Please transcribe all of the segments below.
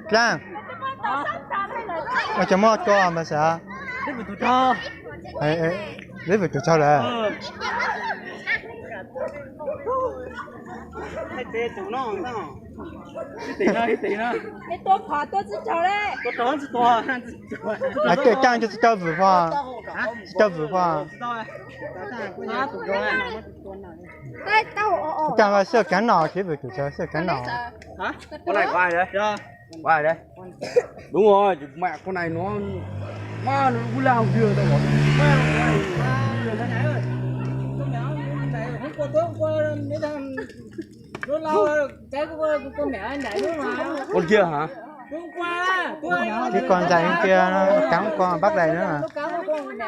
Clang. Mà chấm mót co mà sao? Lấy về tụi cho. Lấy về tụi cho đấy. Hay tê tụi nó sao? Cái tỷ nó.你多跑多只脚嘞！Có trốn chứ to. Cái clang就是叫五花，叫五花。哎，到我clang là sợ cắn nỏ chứ về tụi cho sợ cắn nỏ. Hả? Con này có ai đấy? Dạ. Có ai đấy? Đúng rồi, mẹ con này nó ma nó cứ lao vừa tao bảo. Ma vừa thế này ơi. Con nhỏ này hôm qua mấy thằng nó lao cái con mẹ anh đấy nữa mà. Con kia hả? Hôm qua Cái con dài bên kia nó cắn con bắt đây nữa mà.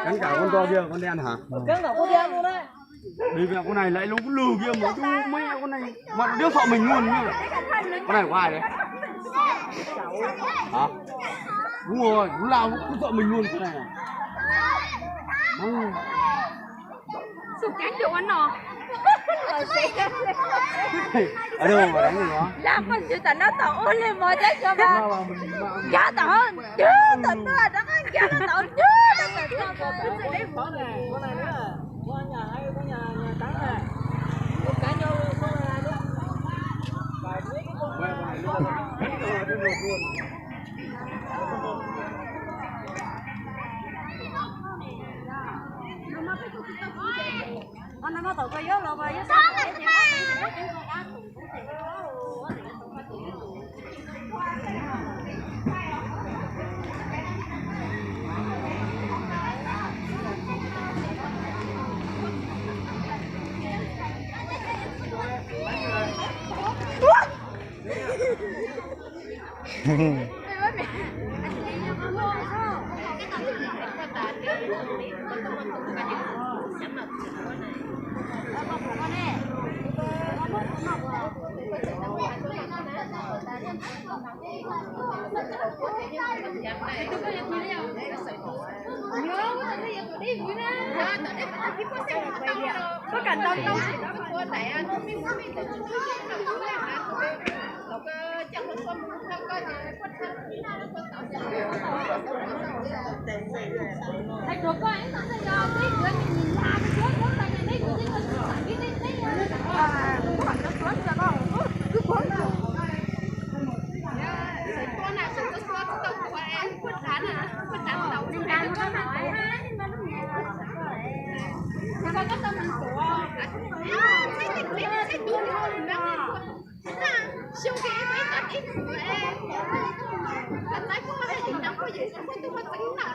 cắn cả con to kia, con đen hả? cắn cả con đen luôn đấy. Đi về con này lại nó cứ lừ kia mà chú mấy con này mà nó sợ mình luôn nhá. Con này của ai đấy? Hả? Đúng rồi, nó lao nó cứ sợ mình luôn cái này. Sụp cắn được anh nọ. Ở đâu mà đánh được nó? Làm con chữ tình nó tao ôn lên mọi cái cho ba. Giá tao chứ tình nó đã ăn giá tao chứ tình nó tao đấy bỏ này con này nữa. Con nhà hay con nhà cắn này. Con cắn nhau con này nữa. Vài mấy cái con này luôn. Con nó tụi coi vô rồi với sao để chị có cần đông đâu có tại anh thầy được coi anh nói là cái người mình làm cái cuốn tay này đấy cái cứ cuốn nào con nào không có tao của em quất đá đầu đi ra nó nói nó có tâm của cái túi luôn đó siêu cái mấy tát ít của em anh nói có gì đâu có gì không có tôi tính nào